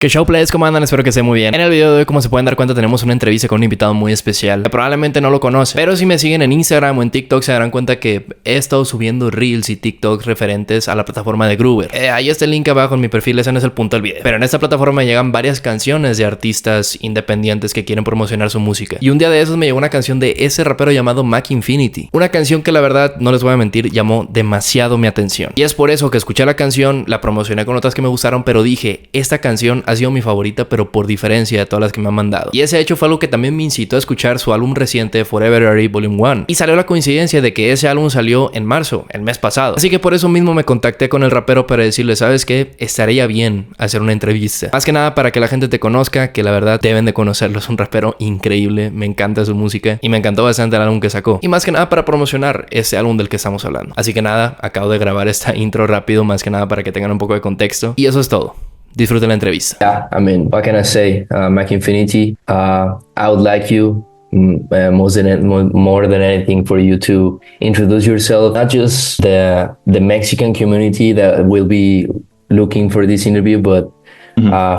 ¿Qué show players? ¿Cómo andan? Espero que estén muy bien. En el video de hoy, como se pueden dar cuenta, tenemos una entrevista con un invitado muy especial que probablemente no lo conocen, pero si me siguen en Instagram o en TikTok se darán cuenta que he estado subiendo reels y TikToks referentes a la plataforma de Groover. Ahí está el link abajo en mi perfil, ese no es el punto del video. Pero en esta plataforma me llegan varias canciones de artistas independientes que quieren promocionar su música. Y un día de esos me llegó una canción de ese rapero llamado Mac Infinity. Una canción que la verdad, no les voy a mentir, llamó demasiado mi atención. Y es por eso que escuché la canción, la promocioné con otras que me gustaron, pero dije, esta canción ha sido mi favorita, pero por diferencia de todas las que me han mandado. Y ese hecho fue algo que también me incitó a escuchar su álbum reciente FOREVERUARY Volume 1. Y salió la coincidencia de que ese álbum salió en marzo, el mes pasado. Así que por eso mismo me contacté con el rapero para decirle, ¿sabes qué? Estaría bien hacer una entrevista. Más que nada para que la gente te conozca, que la verdad deben de conocerlo. Es un rapero increíble, me encanta su música y me encantó bastante el álbum que sacó. Y más que nada para promocionar ese álbum del que estamos hablando. Así que nada, acabo de grabar esta intro rápido, más que nada para que tengan un poco de contexto. Y eso es todo. Disfruten la entrevista. Yeah, I mean, what can I say? Mac Infinity, I would like you more than anything for you to introduce yourself, not just the Mexican community that will be looking for this interview, but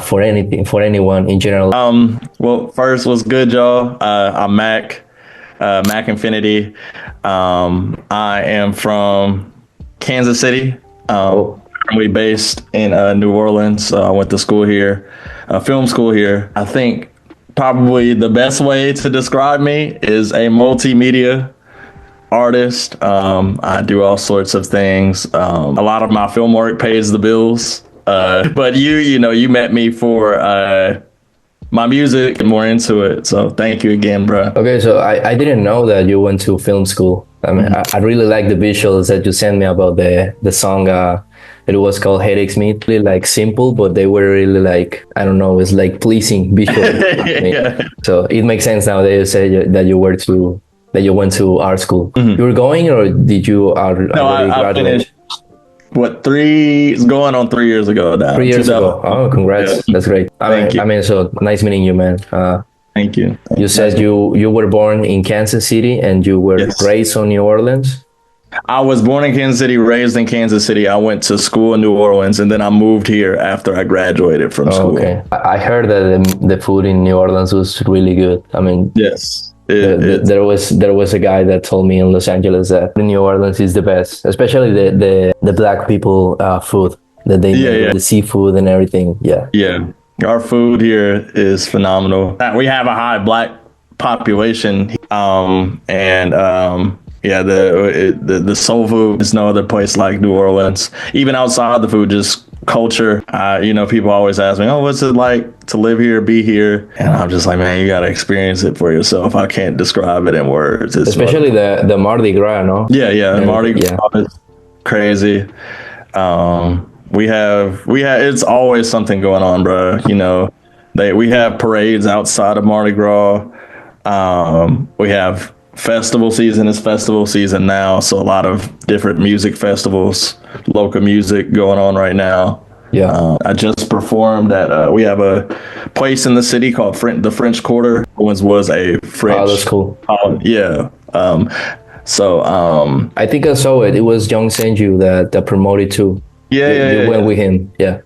for anyone in general. Well, first, what's good, y'all? I'm Mac, Mac Infinity. I am from Kansas City. Currently based in New Orleans. I went to school here, film school here. I think probably the best way to describe me is a multimedia artist. I do all sorts of things. A lot of my film work pays the bills. But you met me for my music and more into it. So thank you again, bro. Okay, so I didn't know that you went to film school. I mean, I really like the visuals that you sent me about the song. It was called Headaches Me. Really like simple, but they were really like, I don't know, it's like pleasing visually. Yeah. So it makes sense now that you say that you went to art school. Mm-hmm. You were going, or did you already graduate? I finished, it's going on 3 years ago now. 3 years ago. Oh, congrats. Yeah. That's great. Thank you. I mean, so nice meeting you, man. Thank you. You said you were born in Kansas City and you were raised on New Orleans? I was born in Kansas City, raised in Kansas City. I went to school in New Orleans, and then I moved here after I graduated from school. Okay. I heard that the food in New Orleans was really good. I mean, yes. There was a guy that told me in Los Angeles that New Orleans is the best, especially the black people food that they make, the seafood and everything. Yeah. Our food here is phenomenal. We have a high black population, the soul food. There's no other place like New Orleans. Even outside the food, just culture. People always ask me, "Oh, what's it like to live here, be here?" And I'm just like, man, you gotta experience it for yourself. I can't describe it in words. Especially the Mardi Gras, no? Yeah, Mardi Gras is crazy. We have it's always something going on, bro. We have parades outside of Mardi Gras. We have festival season now, so a lot of different music festivals, local music going on right now. I just performed at we have a place in the city called the French Quarter. Once was a French. Oh, that's cool. I think I saw it. It was Young Senju that promoted too. You went with him. Young.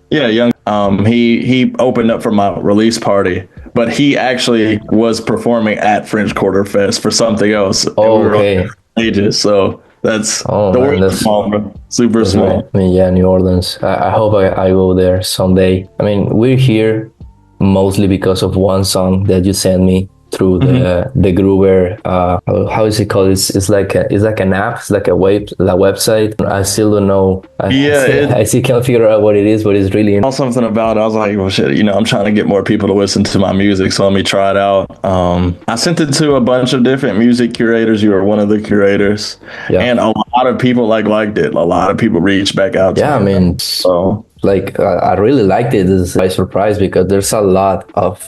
He opened up for my release party, but he actually was performing at French Quarter Fest for something else. Oh, okay. Ages, so that's the world is small, bro. Super small. Right. I mean, New Orleans. I hope I go there someday. I mean, we're here mostly because of one song that you sent me through the Groover. How is it called? It's like an app. It's like a website. I still don't know. I still can't figure out what it is, but it's really something about it. I was like, well, shit. I'm trying to get more people to listen to my music, so let me try it out. I sent it to a bunch of different music curators. You were one of the curators, and a lot of people liked it. A lot of people reached back out to me. I mean, so. I really liked it. It's by surprise because there's a lot of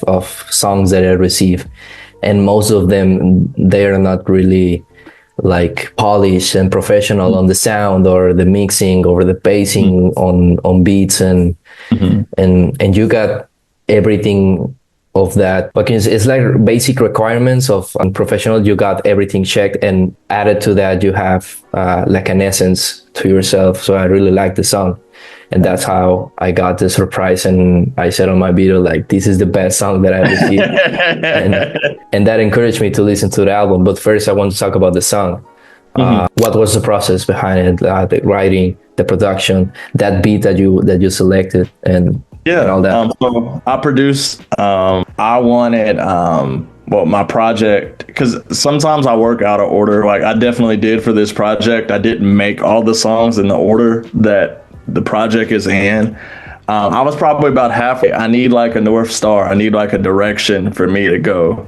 songs that I receive, and most of them they are not really like polished and professional on the sound or the mixing or the pacing on beats and you got everything of that. But it's like basic requirements of professional. You got everything checked, and added to that you have like an essence to yourself. So I really like the song. And that's how I got the surprise. And I said on my video, like, this is the best song that I've received. and that encouraged me to listen to the album. But first I want to talk about the song. What was the process behind it? The writing, the production, that beat that you selected, and all that. So I produced. I wanted my project, because sometimes I work out of order. Like I definitely did for this project. I didn't make all the songs in the order that the project is in. I was probably about halfway. I need like a North Star. I need like a direction for me to go.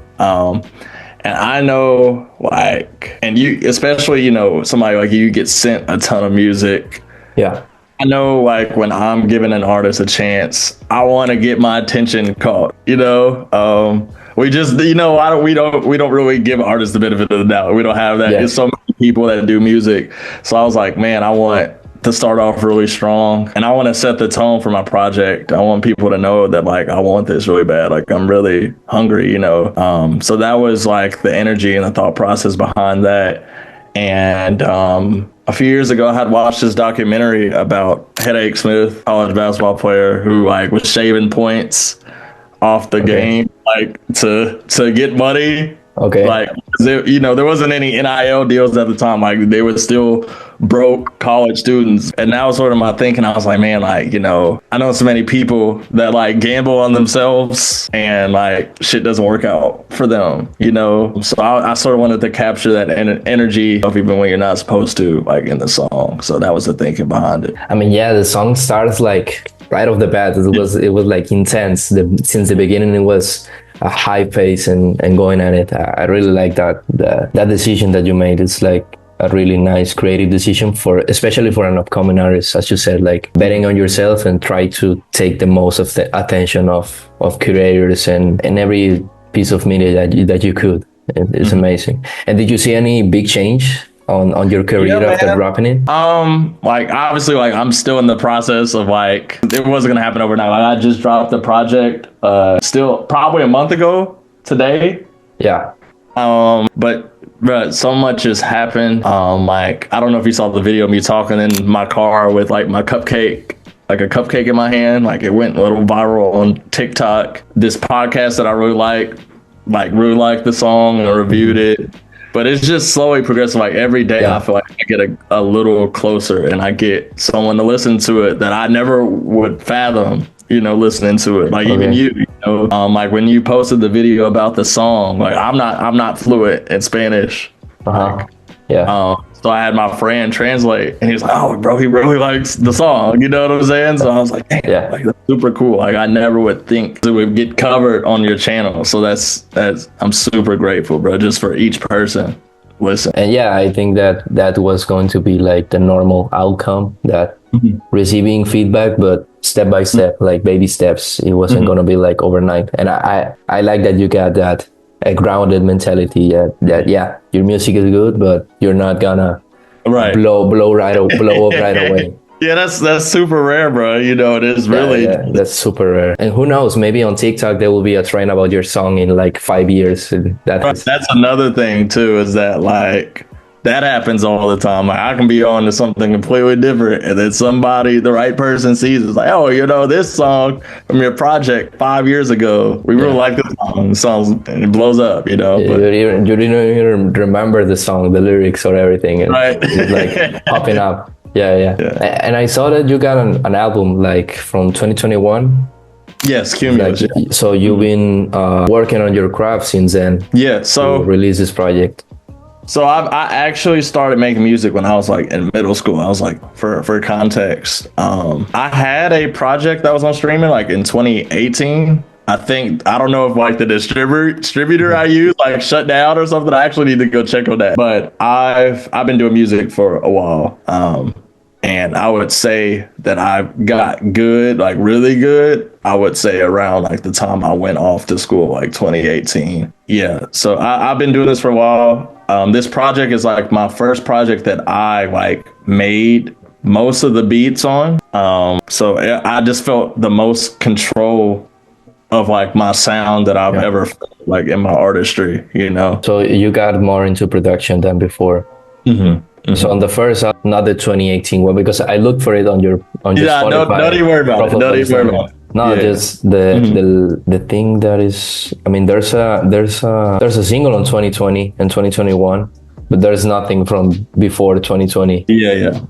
And I know, like, and you, especially, you know, somebody like you get sent a ton of music. Yeah. I know, like, when I'm giving an artist a chance, I want to get my attention caught, you know? We just, you know, we don't really give artists the benefit of the doubt. We don't have that. There's so many people that do music. So I was like, man, I want to start off really strong, and I want to set the tone for my project. I want people to know that, like, I want this really bad. Like, I'm really hungry, you know? So that was like the energy and the thought process behind that. And a few years ago, I had watched this documentary about Headache Smith, college basketball player who like was shaving points off the game, like to get money. Okay. Like, you know, there wasn't any NIL deals at the time. Like, they were still broke college students. And that was sort of my thinking. I was like, man, like, you know, I know so many people that like gamble on themselves and like shit doesn't work out for them, you know? So I sort of wanted to capture that energy of even when you're not supposed to, like, in the song. So that was the thinking behind it. I mean, yeah, the song starts like right off the bat. It was like intense. Since the beginning, it was a high pace and going at it. I really like that decision that you made. It's like a really nice creative decision especially for an upcoming artist, as you said, like betting on yourself and try to take the most of the attention of curators and every piece of media that you could. It's amazing. And did you see any big change on your career after dropping it? Like, obviously, like, I'm still in the process of, like, it wasn't gonna happen overnight. Like, I just dropped the project still probably a month ago today. Yeah. But so much has happened. Like, I don't know if you saw the video of me talking in my car with like my cupcake, like a cupcake in my hand. Like, it went a little viral on TikTok. This podcast that I really really liked the song and reviewed it. But it's just slowly progressing. Like, every day I feel like I get a little closer and I get someone to listen to it that I never would fathom, you know, listening to it. Like, even you know, like when you posted the video about the song, like I'm not fluent in Spanish. So I had my friend translate, and he was like, "Oh, bro, he really likes the song." You know what I'm saying? So I was like, "Damn, like, that's super cool." Like, I never would think it would get covered on your channel. So that's I'm super grateful, bro, just for each person. Listen. And yeah, I think that was going to be like the normal outcome, that receiving feedback, but step by step, like baby steps. It wasn't going to be like overnight. And I like that you got that a grounded mentality that your music is good, but you're not gonna blow up right away. Yeah, that's super rare, bro. You know, it is really. Yeah, that's super rare. And who knows, maybe on TikTok there will be a trend about your song in like 5 years. That's another thing too, is that like that happens all the time. Like, I can be on to something completely different, and then the right person sees it's like, oh, you know, this song from your project 5 years ago, we really like this song. The song, and it blows up, you know. But you didn't even remember the song, the lyrics or everything, and it's like popping up. Yeah. And I saw that you got an album like from 2021. Yes, Cumulus. Like, so you've been working on your craft since then. Yeah. So release this project. So I actually started making music when I was like in middle school. I was like, for context, I had a project that was on streaming like in 2018. I don't know if like the distributor I use like shut down or something. I actually need to go check on that. But I've been doing music for a while. And I would say that I got good, like really good, I would say around like the time I went off to school, like 2018. Yeah. So I've been doing this for a while. This project is like my first project that I like made most of the beats on. So I just felt the most control of like my sound that I've ever felt like in my artistry, you know? So you got more into production than before. So on the first, not the 2018 one, because I looked for it on your Spotify. Don't even worry about it. Don't even worry about it. No, just the thing that is. I mean, there's a single on 2020 and 2021, but there's nothing from before 2020.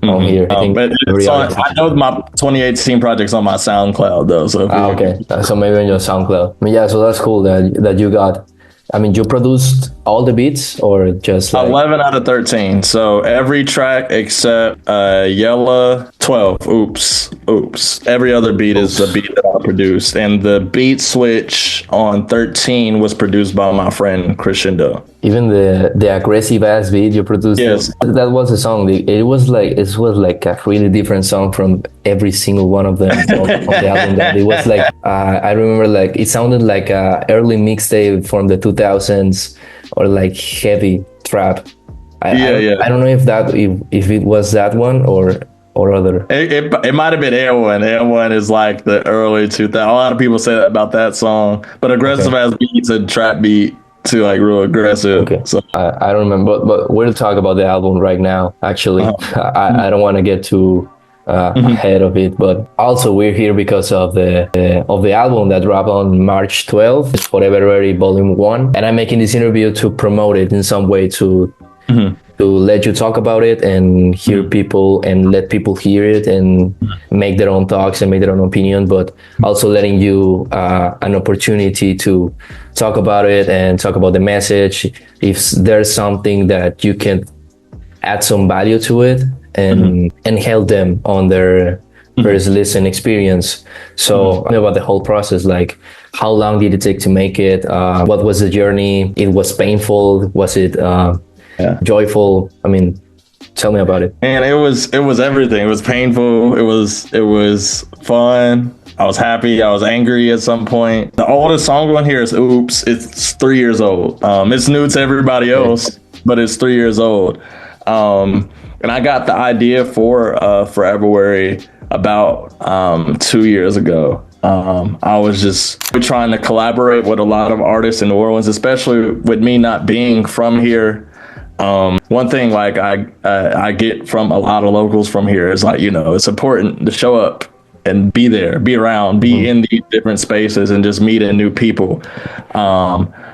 On here. I think but I know my 2018 project's on my SoundCloud though. So okay, so maybe on your SoundCloud. I mean, yeah, so that's cool that you got. I mean, you produced all the beats or just like 11 out of 13. So every track except Yella 12. Oops. Every other beat is a beat that I produced. And the beat switch on 13 was produced by my friend Christian Doe. Even the aggressive ass beat you produced. Yes. That was a song. It was like a really different song from every single one of them on the album. That it was like I remember like it sounded like a early mixtape from the 2000s or like heavy trap. I don't know if it was that one or other. It might have been Air1. Air1 is like the early 2000s. A lot of people say that about that song, but aggressive ass beats and trap beat to like real aggressive. Okay. So I don't remember, but we'll talk about the album right now. Actually, I don't want to get too ahead of it, but also we're here because of the album that dropped on March 12th, FOREVERUARY Volume 1, and I'm making this interview to promote it in some way to let you talk about it and hear people and let people hear it and make their own thoughts and make their own opinion, but also letting you an opportunity to talk about it and talk about the message. If there's something that you can add some value to it and help them on their first listen experience. So about the whole process, like how long did it take to make it? What was the journey? It was painful? Was it joyful? I mean, tell me about it. And it was everything. It was painful. It was fun. I was happy. I was angry at some point. The oldest song on here is Oops. It's 3 years old. It's new to everybody else, but it's 3 years old. And I got the idea for FOREVERUARY about 2 years ago. I was just trying to collaborate with a lot of artists in New Orleans, especially with me not being from here. One thing like I get from a lot of locals from here is like, you know, it's important to show up and be there, be around, be in these different spaces and just meeting new people.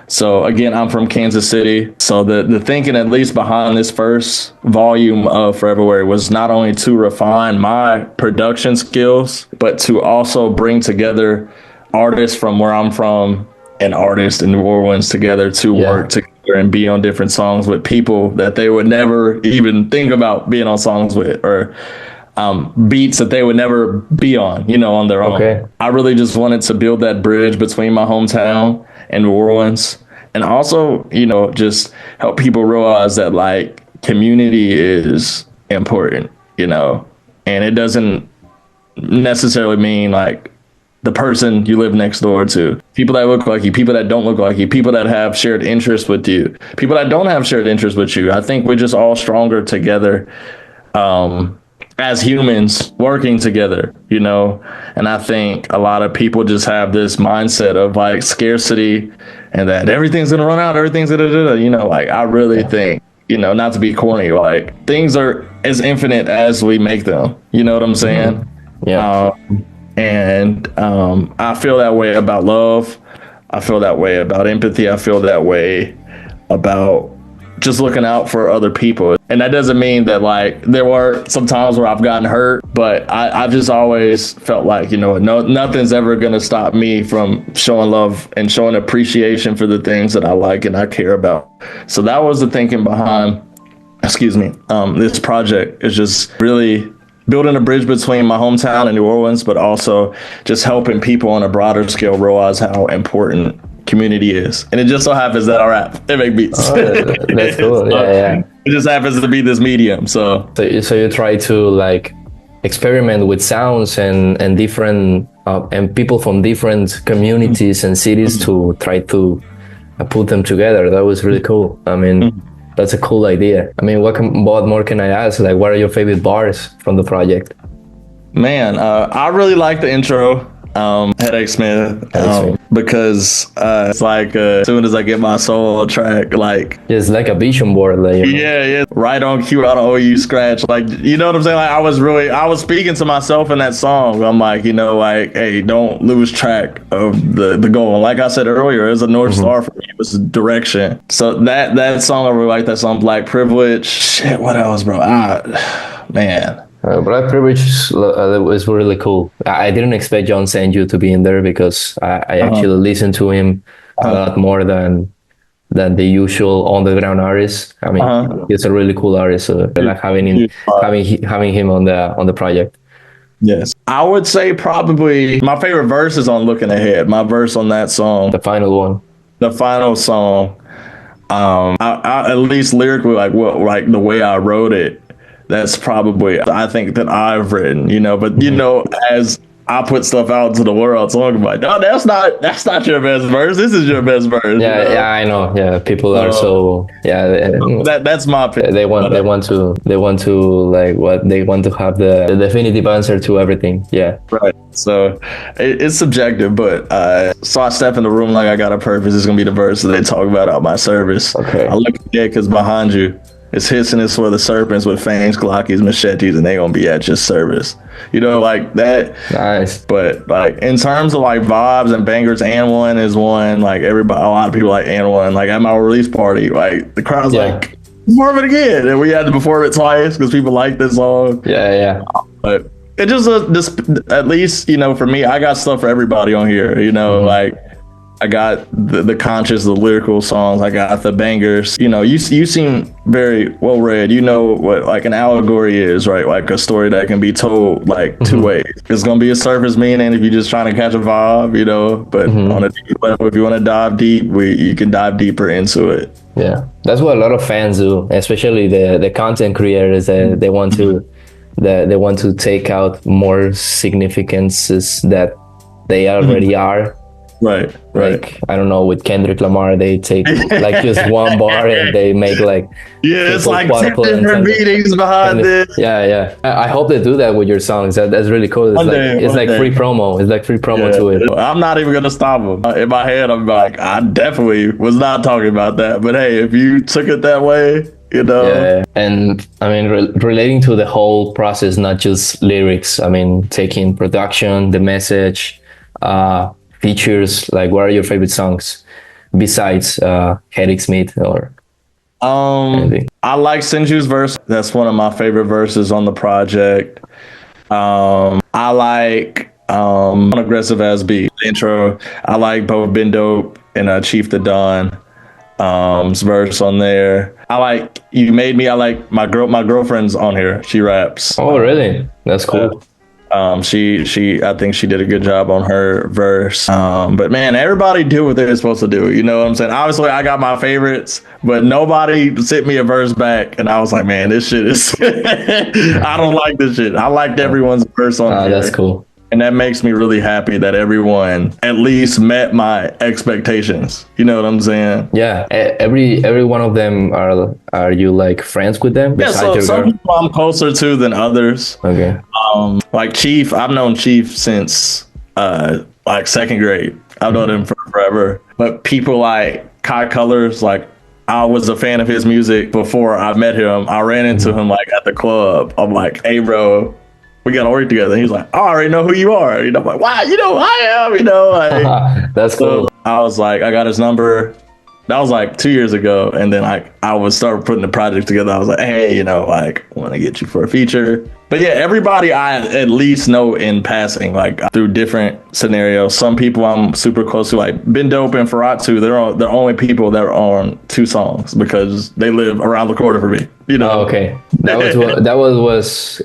So again, I'm from Kansas City. So the thinking, at least behind this first volume of FOREVERUARY, was not only to refine my production skills, but to also bring together artists from where I'm from and artists in New Orleans together to work together and be on different songs with people that they would never even think about being on songs with, or beats that they would never be on, you know, on their own. I really just wanted to build that bridge between my hometown and New Orleans, and also, you know, just help people realize that like community is important, you know, and it doesn't necessarily mean like the person you live next door to, people that look like you, people that don't look like you, people that have shared interests with you, people that don't have shared interests with you. I think we're just all stronger together as humans working together, you know? And I think a lot of people just have this mindset of like scarcity and that everything's going to run out, everything's going to, you know, like I really think, you know, not to be corny, like things are as infinite as we make them. You know what I'm saying? And I feel that way about love. I feel that way about empathy. I feel that way about just looking out for other people. And that doesn't mean that like there were some times where I've gotten hurt, but I've just always felt like, you know, nothing's ever going to stop me from showing love and showing appreciation for the things that I like and I care about. So that was the thinking behind, this project, is just really building a bridge between my hometown and New Orleans, but also just helping people on a broader scale realize how important community is. And it just so happens that I rap and make beats. That's cool. It just happens to be this medium. So you try to like experiment with sounds and different and people from different communities and cities to try to put them together. That was really cool. I mean, that's a cool idea. I mean, what more can I ask? Like, what are your favorite bars from the project? Man, I really like the intro. Headache Smith. Headache Smith. Because it's like as soon as I get my soul on track, like it's like a vision board, like, you know? yeah, right on cue, I don't owe you scratch. Like, you know what I'm saying? Like, I was speaking to myself in that song. I'm like, you know, like, hey, don't lose track of the goal. And like I said earlier, it's a North Star for me. It's a direction. So that song, I really like that song, Black Privilege. Shit, what else, bro? Man. Black Privilege is really cool. I didn't expect John Sanju to be in there because I actually listened to him a lot more than the usual underground artist. I mean, he's a really cool artist. So I like having him on the project. Yes, I would say probably my favorite verse is on "Looking Ahead." My verse on that song, the final one, the final song. I at least lyrically, like the way I wrote it. That's probably, I think, that I've written, you know, but you know, as I put stuff out to the world, so I'm like, no, that's not your best verse. This is your best verse. Yeah, you know? Yeah, I know. Yeah, people are so that's my opinion. They want to like what they want to have the definitive answer to everything. Yeah, right. So it's subjective, but so I step in the room like I got a purpose. It's gonna be the verse that they talk about out my service. Okay. I look ahead because behind you. It's hissing is for the serpents with fangs, glockies, machetes, and they gonna be at your service. You know, like that. Nice. But like in terms of like vibes and bangers, and one is one. Like everybody, a lot of people like and one. Like at my release party, like the crowd's like, perform it again, and we had to perform it twice because people like this song. Yeah. But it just at least, you know, for me, I got stuff for everybody on here. You know, like. I got the conscious, the lyrical songs. I got the bangers. You know, you seem very well read. You know what like an allegory is, right? Like a story that can be told like two ways. It's gonna be a surface meaning if you're just trying to catch a vibe, you know. But on a deep level, if you want to dive deep, you can dive deeper into it. Yeah, that's what a lot of fans do, especially the content creators. They want to take out more significances that they already are. Right. Like, I don't know, with Kendrick Lamar, they take like just one bar and they make like it's like 10 different meanings behind it. Yeah. I hope they do that with your songs. That's really cool. It's like free promo. It's like free promo to it. I'm not even gonna stop them. In my head, I'm like, I definitely was not talking about that. But hey, if you took it that way, you know. Yeah, and I mean, relating to the whole process, not just lyrics. I mean, taking production, the message, features. Like, what are your favorite songs besides Headache Smith or anything? I like Sinju's verse. That's one of my favorite verses on the project. I like Aggressive As Beat intro. I like both Been Dope and Chief the Don verse on there. I like You Made Me. I like my girlfriend's on here. She raps. Oh, really? That's cool. She I think she did a good job on her verse. But man, everybody do what they're supposed to do. You know what I'm saying? Obviously I got my favorites, but nobody sent me a verse back and I was like, man, this shit is I don't like this shit. I liked everyone's verse on here. That's cool. And that makes me really happy that everyone at least met my expectations. You know what I'm saying? Yeah. Every one of them are you like friends with them? Yeah, so some people I'm closer to than others. Okay. Like Chief, I've known Chief since like second grade. I've known him for forever. But people like Kai Colors, like I was a fan of his music before I met him. I ran into him like at the club. I'm like, hey bro, we got to work together. And he's like, I already know who you are. You know, I'm like, wow, you know who I am, you know. Like, that's cool. So I was like, I got his number. That was like 2 years ago. And then I would start putting the project together. I was like, hey, you know, like, I want to get you for a feature. But yeah, everybody I at least know in passing, like through different scenarios. Some people I'm super close to, like Been Dope and Ferratu, they're the only people that are on 2 songs because they live around the corner for me. You know? Oh, okay. That was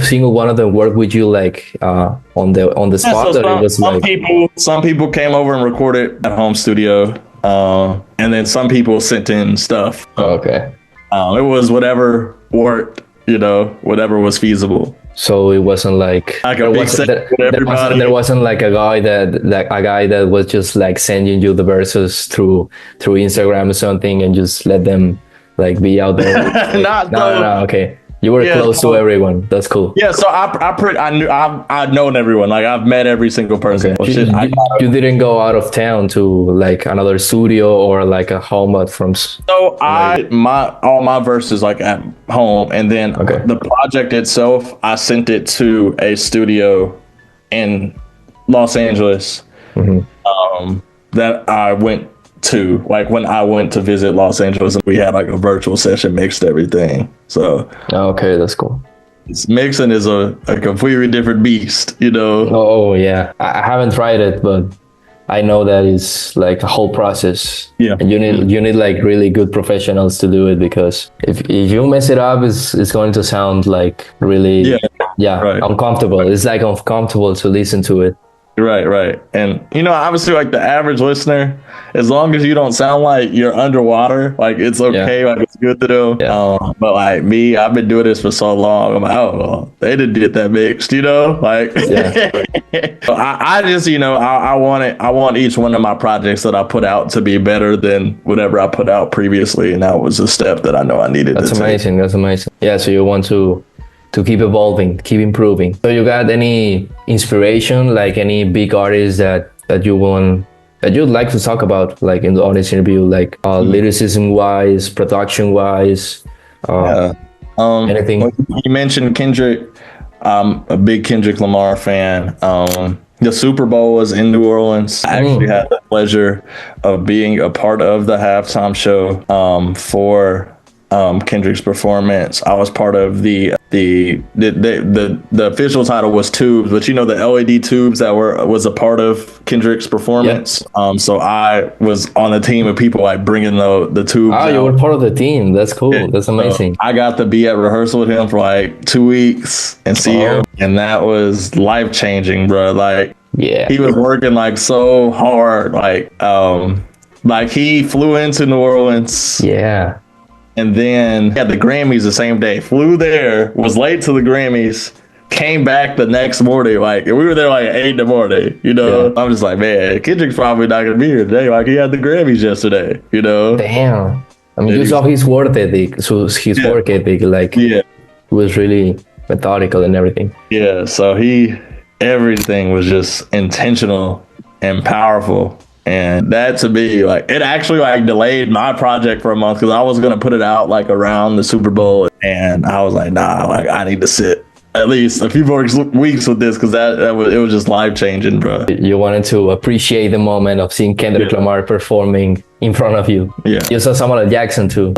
single one of them worked with you like on the spot. So it was some people came over and recorded at home studio. And then some people sent in stuff. Oh, okay. It was whatever worked, you know, whatever was feasible. So it wasn't like there wasn't like a guy that was just like sending you the verses through Instagram or something and just let them like be out there. No, okay. You were Yeah, close so- to everyone. That's cool. Yeah, so I've known everyone. Like I've met every single person. Well, You, shit, you didn't go out of town to like another studio or like a home so all my verses like at home, and then Okay. the project itself, I sent it to a studio in Los Angeles. That I went to, like when I went to visit Los Angeles, and we had like a virtual session, mixed everything. So Okay, that's cool. mixing is a completely different beast, you know. Oh yeah, I haven't tried it, but I know that it's like a whole process. Yeah. And you need like really good professionals to do it, because if you mess it up, it's going to sound like really Right. uncomfortable. It's like uncomfortable to listen to it. Right. And you know, obviously like the average listener, as long as you don't sound like you're underwater, like it's okay, like it's good to do. Yeah. But like me, I've been doing this for so long. I'm like, oh well, they didn't get that mixed, you know? Like I just, you know, I want each one of my projects that I put out to be better than whatever I put out previously. And that was a step that I know I needed That's to amazing. That's amazing. Yeah, so you want to keep evolving, keep improving. So you got any inspiration, like any big artists that you'd like to talk about, like in the audience interview, like lyricism wise, production wise, anything? You mentioned Kendrick. I'm a big Kendrick Lamar fan. The Super Bowl was in New Orleans. I actually had the pleasure of being a part of the halftime show for Kendrick's performance. I was part of the official title was tubes, but you know, the LED tubes that was a part of Kendrick's performance. So I was on a team of people like bringing the tubes out. You were part of the team. That's cool. That's amazing. I got to be at rehearsal with him for like 2 weeks and see him, and that was life changing, bro. Like he was working like so hard, like he flew into New Orleans. Yeah. And then had the Grammys the same day, flew there, was late to the Grammys, came back the next morning. Like, we were there like 8 in the morning, you know? I'm just like, man, Kendrick's probably not going to be here today. Like, he had the Grammys yesterday, you know? Damn. I mean, you saw his work ethic. So his work ethic, like, he was really methodical and everything. Yeah, so everything was just intentional and powerful. And that to me, like, it actually like delayed my project for a month, because I was going to put it out like around the Super Bowl. And I was like, nah, like I need to sit at least a few more weeks with this, because it was just life changing, bro. You wanted to appreciate the moment of seeing Kendrick Lamar performing in front of you. Yeah. You saw Samuel L. Jackson too.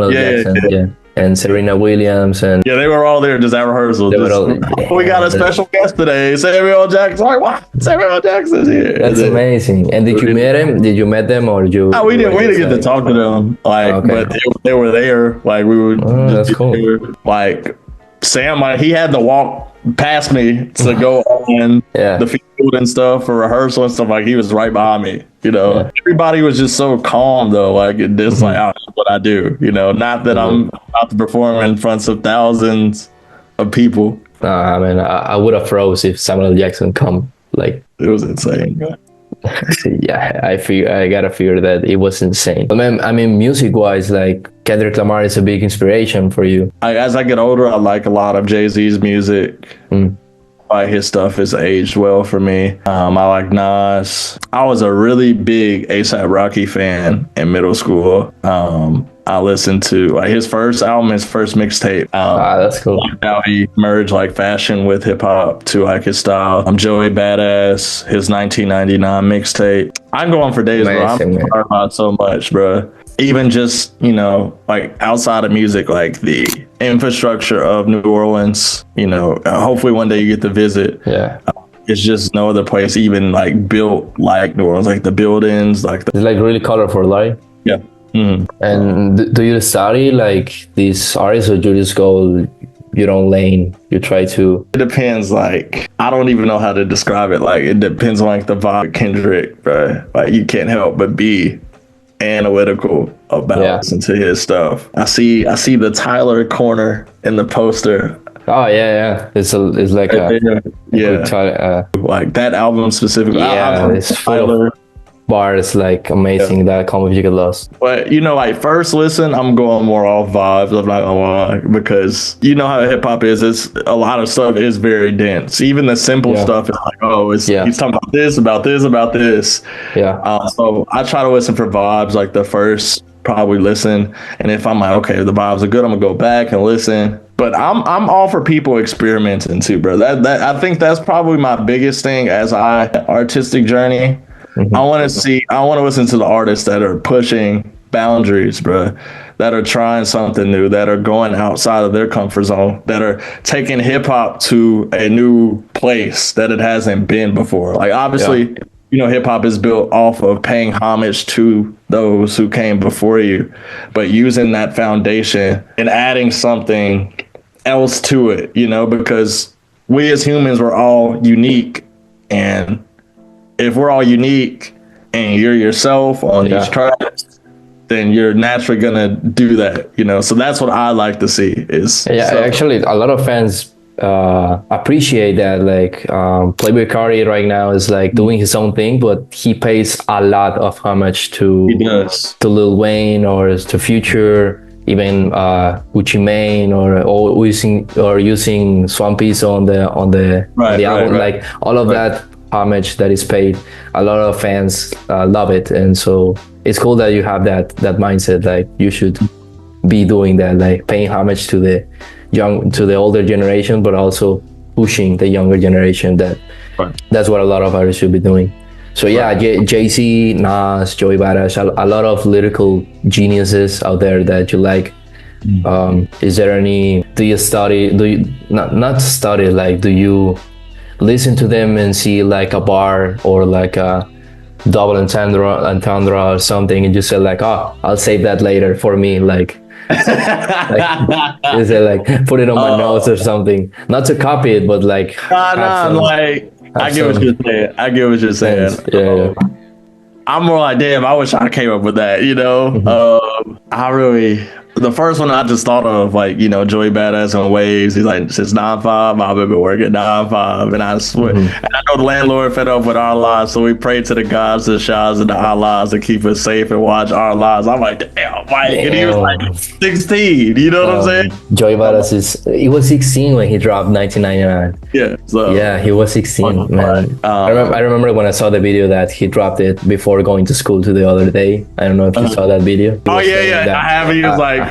And Serena Williams and they were all there just at rehearsal. We got a special guest today, Samuel L. Jackson. Like, what? Samuel L. Jackson's here. That's amazing. And did you meet him? Did you meet them, or you? No, we didn't get to talk to them. Like, but they were there. Like, we were. That's cool. There. Like, Sam, like, he had to walk past me to go on the field and stuff for rehearsal and stuff. Like, he was right behind me, you know. Everybody was just so calm though. Like, it's like, oh, that's what I do, you know. Not that I'm about to perform in front of thousands of people. I mean, I would have froze if Samuel L. Jackson come. Like, it was insane. Yeah, I gotta fear that it was insane. But man, I mean, music-wise, like Kendrick Lamar is a big inspiration for you. As I get older, I like a lot of Jay-Z's music. Like, his stuff has aged well for me. I like Nas. I was a really big A$AP Rocky fan in middle school. I listened to like his first album, his first mixtape. That's cool. How he merged like fashion with hip hop to like his style. Joey Badass, his 1999 mixtape. I'm going for days, bro. I'm inspired by so much, bro. Even just, you know, like outside of music, like the infrastructure of New Orleans, you know, hopefully one day you get to visit. Yeah. It's just no other place even like built like New Orleans, like the buildings, like it's like really colorful, right? Yeah. And do you study like these artists, or do you just go your own lane? You try to? It depends. Like, I don't even know how to describe it. Like, it depends on like the vibe. Kendrick, bro. Like, you can't help but be analytical about listening to his stuff. I see the Tyler corner in the poster. Oh yeah. It's like like that album specifically. Yeah, it's Tyler. bars like amazing that come with You Get Lost. But you know, like first listen, I'm going more off vibes. I'm not gonna lie, because you know how hip hop is. It's a lot of stuff is very dense. Even the simple stuff is like, oh, it's he's talking about this, about this, about this. Yeah. So I try to listen for vibes like the first probably listen, and if I'm like, okay, the vibes are good, I'm gonna go back and listen. But I'm all for people experimenting too, bro. That I think that's probably my biggest thing as artistic journey. I want to listen to the artists that are pushing boundaries, bro, that are trying something new, that are going outside of their comfort zone, that are taking hip hop to a new place that it hasn't been before. Like obviously, you know, hip hop is built off of paying homage to those who came before you, but using that foundation and adding something else to it, you know, because we as humans, we're all unique, and if we're all unique and you're yourself on each track, then you're naturally gonna do that, you know. So that's what I like to see is actually a lot of fans appreciate that. Like Playboi Carti right now is like doing his own thing, but he pays a lot of homage to Lil Wayne or to Future, even Gucci Mane, or using Swampy's on the album. Like all of that homage that is paid, a lot of fans love it, and so it's cool that you have that mindset. Like you should be doing that, like paying homage to the older generation, but also pushing the younger generation. That's what a lot of artists should be doing. So Jay-Z, Nas, Joey Badass, a lot of lyrical geniuses out there that you like. Is there any? Do you not study? Like, do you listen to them and see like a bar or like a double entendre or something, and you say like, oh, I'll save that later for me, like you say like put it on my notes or something, not to copy it, but like I get what you're saying. I'm more like, damn, I wish I came up with that, you know. The first one I just thought of, like, you know, Joey Badass on Waves. He's like, since 9-5, I've been working 9-5. And I swear, and I know the landlord fed up with our lives, so we pray to the gods, the shahs, and the Allahs to keep us safe and watch our lives. I'm like, damn, Mike. And he was like 16, you know what I'm saying? Joey Badass he was 16 when he dropped 1999. Yeah. So, he was 16, man. I remember when I saw the video that he dropped it before going to school the other day. I don't know if you saw that video. I have. He was like,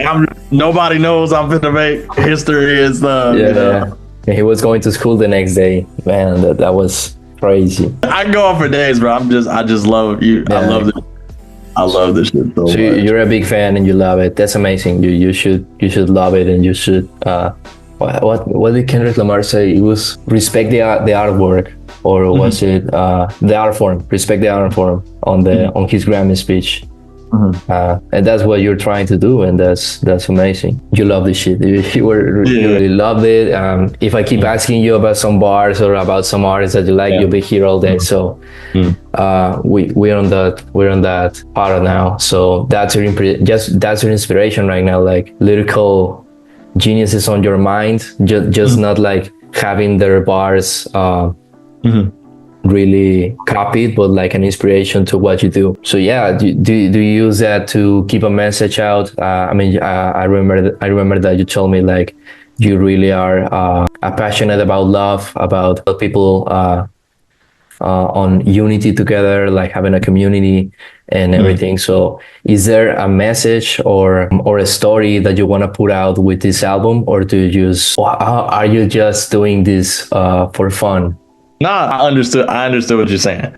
nobody knows I'm gonna make history and stuff. You know? And he was going to school the next day. Man, that was crazy. I can go on for days, bro. I just love you. I love this shit so much. You're a big fan and you love it. That's amazing. You should love it, and you should what did Kendrick Lamar say? It was respect the artwork, or was it the art form? Respect the art form on his Grammy speech. And that's what you're trying to do, and that's amazing. You love this shit. You really loved it. If I keep asking you about some bars or about some artists that you like, you'll be here all day. So we're on that part now. So that's your inspiration right now, like lyrical geniuses on your mind, just not like having their bars really copied, but like an inspiration to what you do. So do you use that to keep a message out? I remember that you told me like you really are passionate about love, about people on unity together, like having a community and everything. So is there a message or a story that you want to put out with this album, or are you just doing this for fun? Nah, I understood what you're saying.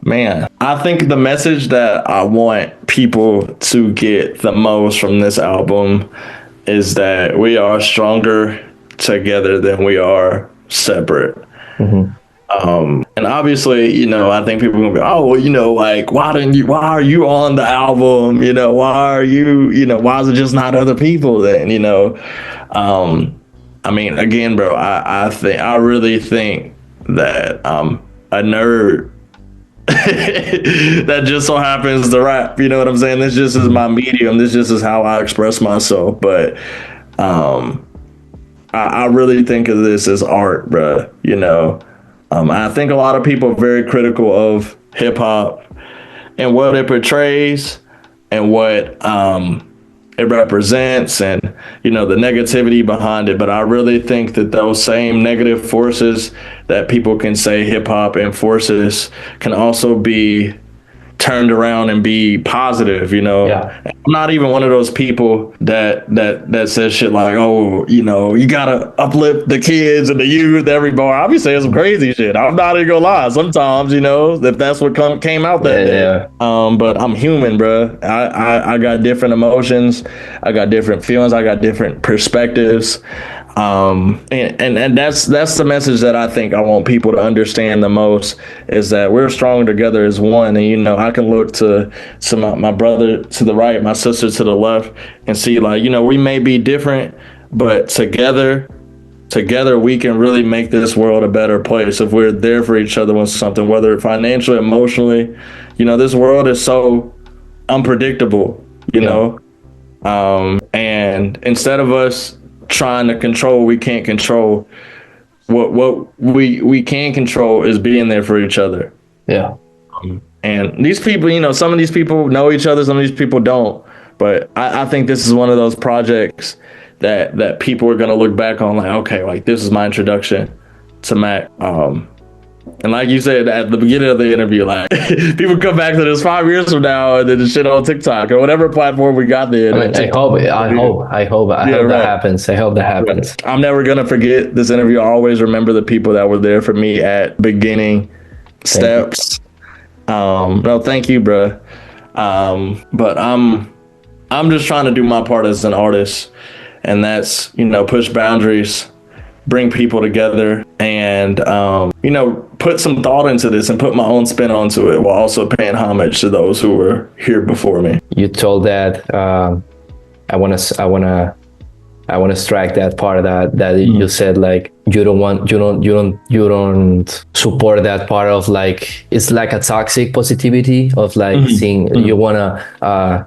Man, I think the message that I want people to get the most from this album is that we are stronger together than we are separate. And obviously, you know, I think people are gonna be, oh, well, you know, like, why are you on the album? You know, why is it just not other people then, you know? I mean, again, bro, I really think that I'm a nerd that just so happens to rap. You know what I'm saying? This just is my medium. This just is how I express myself. But I really think of this as art, bro. You know, I think a lot of people are very critical of hip hop and what it portrays and what it represents, and the negativity behind it. But I really think that those same negative forces that people can say hip hop enforces can also be turned around and be positive. Yeah. I'm not even one of those people that says shit like, oh, you gotta uplift the kids and the youth, everybody. I'll be saying some crazy shit. I'm not even gonna lie. Sometimes, if that's what came out that day. But I'm human, bro. I got different emotions. I got different feelings. I got different perspectives. And that's the message that I think I want people to understand the most, is that we're strong together as one. And I can look to my brother to the right, my sister to the left, and see like, we may be different, but together we can really make this world a better place if we're there for each other with something, whether financially, emotionally. This world is so unpredictable, know. And instead of us trying to control what we can't control, what we can control is being there for each other. Yeah. And these people, some of these people know each other, some of these people don't. But I think this is one of those projects that people are gonna look back on like, okay, like this is my introduction to Mac. And like you said at the beginning of the interview, like people come back to this 5 years from now and then the shit on TikTok or whatever platform we got there. I hope that happens. I hope that happens. I'm never gonna forget this interview. I always remember the people that were there for me at beginning steps. No, thank you, bro. But I'm just trying to do my part as an artist, and that's push boundaries, bring people together, and put some thought into this and put my own spin onto it while also paying homage to those who were here before me. You told that I want to strike that part that you said, like you don't support that part of like, it's like a toxic positivity of like seeing you want to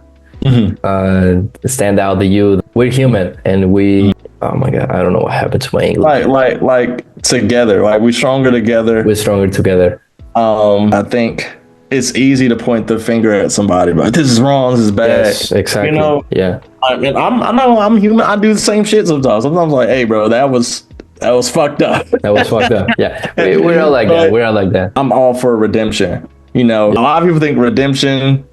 stand out the youth. We're human, and we oh my god, I don't know what happened to my English. Like together, like we're stronger together. We're stronger together. I think it's easy to point the finger at somebody, but this is wrong, this is bad. Yes, exactly. Yeah. I mean, I know I'm human. I do the same shit sometimes. Sometimes I'm like, hey, bro, that was fucked up. That was fucked up. Yeah, we're all like that. We're all like that. I'm all for redemption. A lot of people think redemption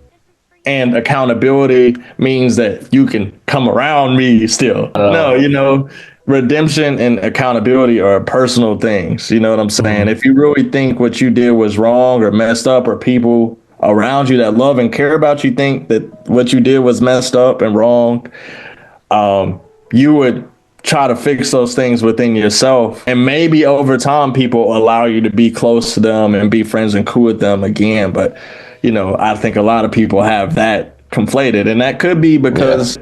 and accountability means that you can come around me still. No, redemption and accountability are personal things. You know what I'm saying? If you really think what you did was wrong or messed up, or people around you that love and care about you think that what you did was messed up and wrong, you would try to fix those things within yourself. And maybe over time, people allow you to be close to them and be friends and cool with them again. But I think a lot of people have that conflated, and that could be because,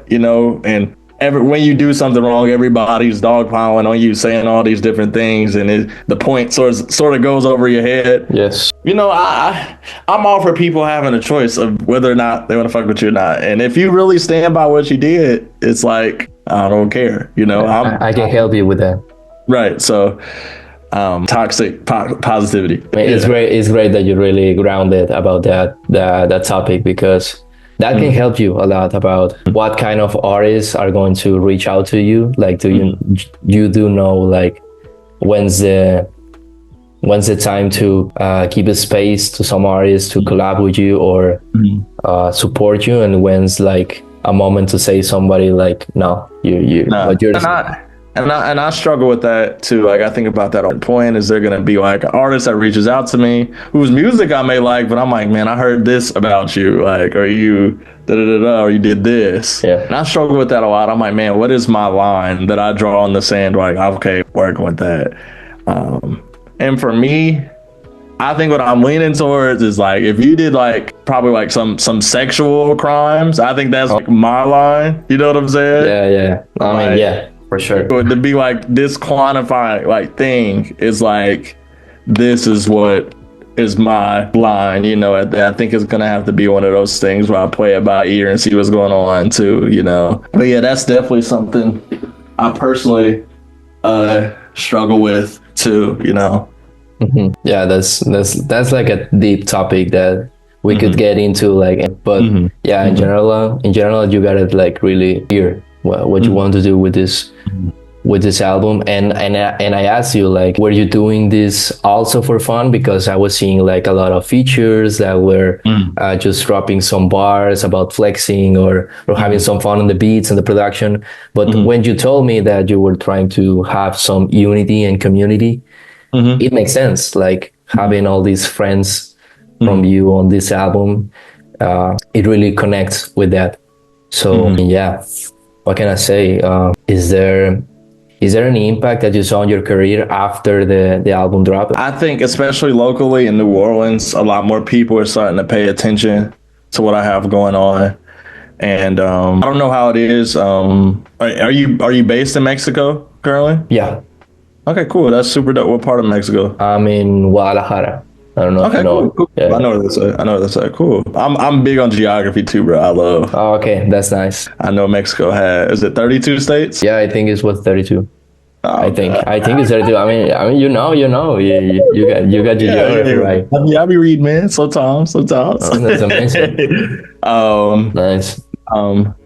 and when you do something wrong, everybody's dogpiling on you, saying all these different things, and the point sort of goes over your head. Yes. I'm all for people having a choice of whether or not they want to fuck with you or not. And if you really stand by what you did, it's like, I don't care. I can help you with that. Right. So toxic positivity. It's great that you're really grounded about that topic, because that can help you a lot about what kind of artists are going to reach out to you. Like, you do know like when's the time to keep a space to some artists to collab with you or support you, and when's like a moment to say somebody like, no, but you're And I struggle with that too. Like, I think about that on point. Is there going to be like an artist that reaches out to me whose music I may like, but I'm like, man, I heard this about you, like, or you or you did this. Yeah. And I struggle with that a lot. I'm like, man, what is my line that I draw on the sand? Like, okay, working with that. And for me, I think what I'm leaning towards is like, if you did like probably like some sexual crimes, I think that's like my line. You know what I'm saying? Yeah. I mean, yeah. For sure. To be like this quantified like thing is like, this is what is my line, I think it's gonna have to be one of those things where I play it by ear and see what's going on too, But yeah, that's definitely something I personally struggle with too, Yeah, that's like a deep topic that we could get into, like, but yeah, in general, you gotta like really hear what you want to do with this album. And I asked you, like, were you doing this also for fun? Because I was seeing like a lot of features that were just dropping some bars about flexing or having some fun on the beats and the production. But when you told me that you were trying to have some unity and community, it makes sense. Like having all these friends from you on this album, it really connects with that. So yeah, what can I say? Is there any impact that you saw on your career after the album dropped? I think especially locally in New Orleans, a lot more people are starting to pay attention to what I have going on. And I don't know how it is. Are you based in Mexico currently? Yeah, Okay, cool. That's super dope. What part of Mexico? I'm in Guadalajara. I don't know if Okay, you know. cool. Yeah. I know where that's at. I know where that's at. Cool. I'm big on geography too, bro. I love. Oh, okay, that's nice. I know Mexico is it 32 states? Yeah, I think it's what 32. Oh, I think it's 32. I mean, you know, you got your geography right. I be reading, man. Sometimes. Oh, that's amazing. Nice.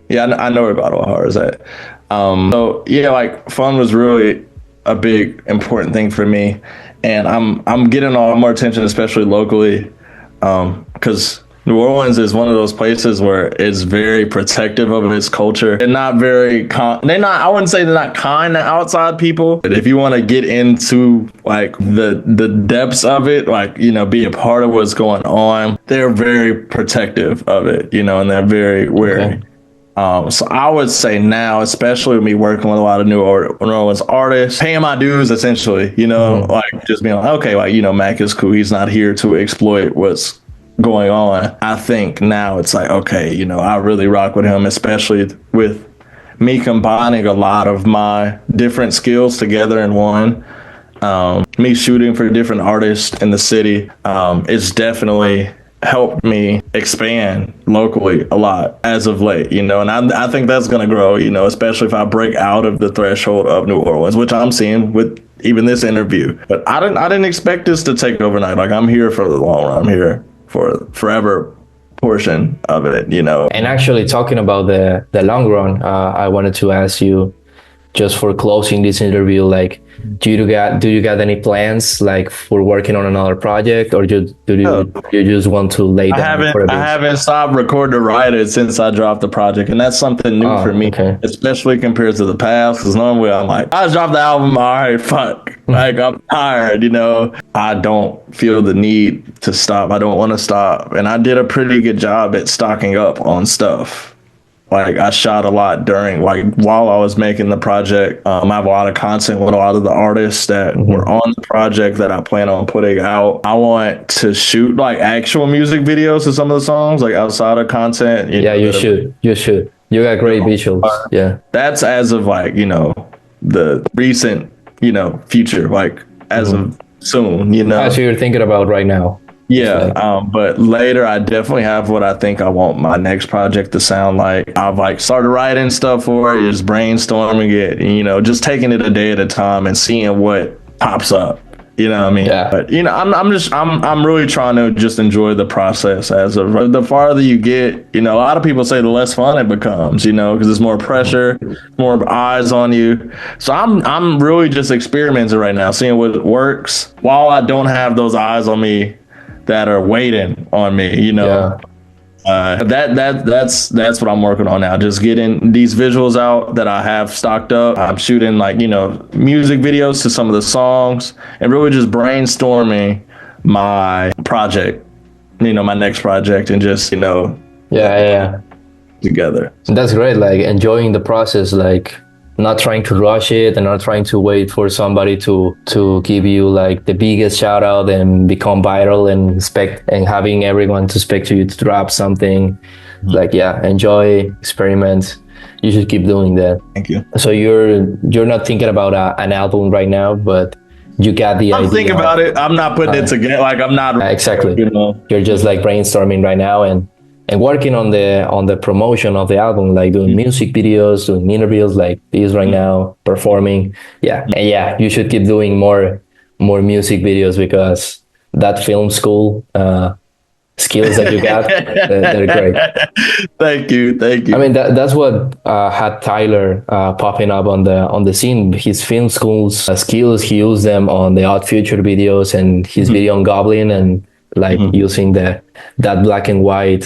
Yeah, I know where Guadalajara is at. So yeah, like fun was really a big important thing for me, and I'm getting a lot more attention, especially locally, because New Orleans is one of those places where it's very protective of its culture and not very I wouldn't say they're not kind to outside people, but if you want to get into like the depths of it, like, you know, be a part of what's going on, they're very protective of it, you know, and they're very wary. Okay. So I would say now, especially with me working with a lot of New Orleans artists, paying my dues essentially, you know, like just being like, okay, like, you know, Mac is cool. He's not here to exploit what's going on. I think now it's like, okay, you know, I really rock with him, especially with me combining a lot of my different skills together in one. Me shooting for different artists in the city, it's definitely helped me expand locally a lot as of late, you know, and I think that's going to grow, you know, especially if I break out of the threshold of New Orleans, which I'm seeing with even this interview. But I didn't expect this to take overnight. Like, I'm here for the long run. I'm here for forever portion of it, you know. And actually, talking about the long run, I wanted to ask you, just for closing this interview, like, do you got any plans like for working on another project, or do you just want to lay down for a bit? I haven't stopped recording writing since I dropped the project, and that's something new for me, especially compared to the past. Because normally I'm like, I dropped the album, all right, fuck, like I'm tired, you know. I don't feel the need to stop. I don't want to stop, and I did a pretty good job at stocking up on stuff. Like, I shot a lot while I was making the project. I have a lot of content with a lot of the artists that were on the project that I plan on putting out. I want to shoot like actual music videos to some of the songs, like outside of content. You should. You got great visuals. Yeah. That's as of like, you know, the recent, you know, future, like as of soon, you know. That's what you're thinking about right now. Yeah, but later I definitely have what I think I want my next project to sound like. I've like started writing stuff for it, just brainstorming it, and, you know, just taking it a day at a time and seeing what pops up. You know what I mean? Yeah. But, you know, I'm really trying to just enjoy the process. As of the farther you get, you know, a lot of people say the less fun it becomes, you know, because there's more pressure, more eyes on you. So I'm really just experimenting right now, seeing what works while I don't have those eyes on me that are waiting on me, you know. That's what I'm working on now, just getting these visuals out that I have stocked up. I'm shooting like, you know, music videos to some of the songs and really just brainstorming my project, you know, my next project, and just, you know, together. That's great, like enjoying the process, like not trying to rush it and not trying to wait for somebody to give you like the biggest shout out and become viral and having everyone to expect you to drop something. Like, enjoy, experiment. You should keep doing that. Thank you. So you're not thinking about an album right now, but you got the idea. I'm thinking about it. I'm not putting it together. Like, I'm not exactly. You know, you're just like brainstorming right now and working on the promotion of the album, like doing music videos, doing interviews like this right now, performing. And you should keep doing more more music videos because that film school skills that you got, they're great. Thank you. I mean, that's what had Tyler popping up on the scene. His film school's skills, he used them on the Odd Future videos and his video on Goblin, and like using that black and white,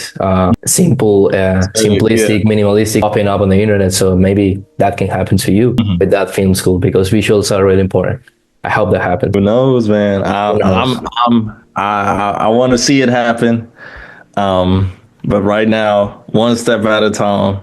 simple, simplistic, minimalistic popping up on the internet. So maybe that can happen to you with that film school, because visuals are really important. I hope that happens. Who knows, man? I want to see it happen. But right now, one step at a time.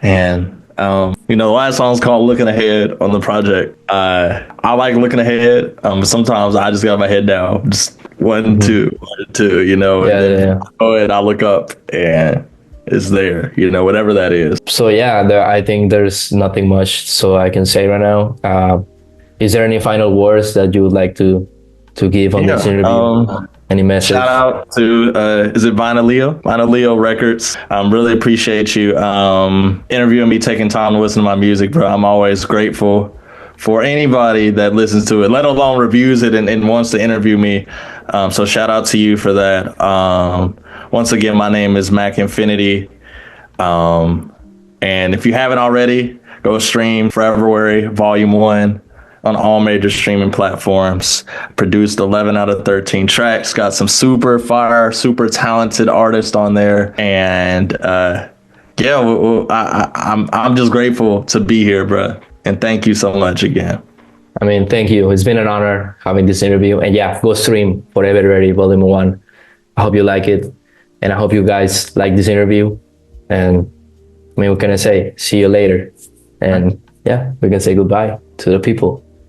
And, the last song's called Looking Ahead on the project. I like looking ahead. But sometimes I just got my head down. Just one, two, Yeah. Go ahead, I look up and it's there, whatever that is. So yeah, I think there's nothing much so I can say right now. Is there any final words that you would like to give on this interview? Any message? Shout out to is it Vinyleo? Vinyleo Records. Really appreciate you interviewing me, taking time to listen to my music, bro. I'm always grateful for anybody that listens to it, let alone reviews it and wants to interview me. So shout out to you for that. Once again, my name is Mac Infinity. And if you haven't already, go stream February Volume 1 on all major streaming platforms. Produced 11 out of 13 tracks. Got some super fire, super talented artists on there. And I'm just grateful to be here, bro. And thank you so much again. I mean, thank you. It's been an honor having this interview. And yeah, go stream FOREVERUARY Volume 1. I hope you like it. And I hope you guys like this interview. And I mean, what can I say? See you later. And yeah, we can say goodbye to the people.